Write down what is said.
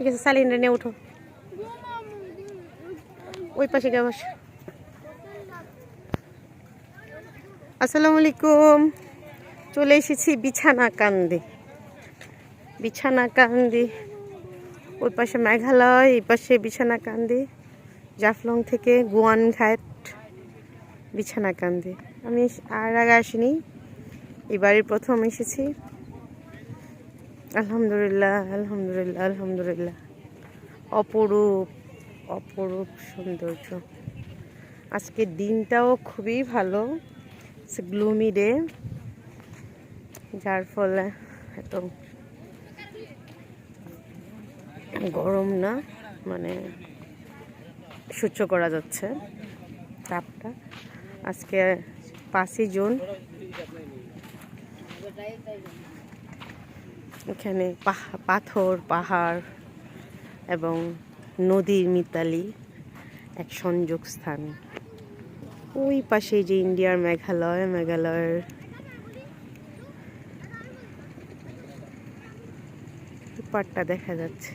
ঠিক আছে, সালিনরে নিয়ে উঠো, ওই পাশে গিয়ে বস। আসসালামু আলাইকুম। চলে এসেছি বিছানাকান্দি। বিছানাকান্দি, ওই পাশে মেঘালয়, এই পাশে বিছানাকান্দি। জাফলং থেকে গোয়ানঘাট, বিছানাকান্দি। আমি আর আগে আসিনি, এবারই প্রথম এসেছি। আলহামদুলিল্লাহ, আলহামদুলিল্লাহ, আলহামদুলিল্লাহ। অপরূপ অপরূপ সৌন্দর্য। আজকের দিনটাও খুবই ভালো, গ্লুমি ডে, যার ফলে এত গরম না, মানে সহ্য করা যাচ্ছে তাপটা। আজকে 5ই জুন। এখানে পাথর, পাহাড় এবং নদীর মিতালি এক সংযোগ স্থান। ওই পাশে যে ইন্ডিয়ার মেঘালয়, মেঘালয়ের পাড়টা দেখা যাচ্ছে।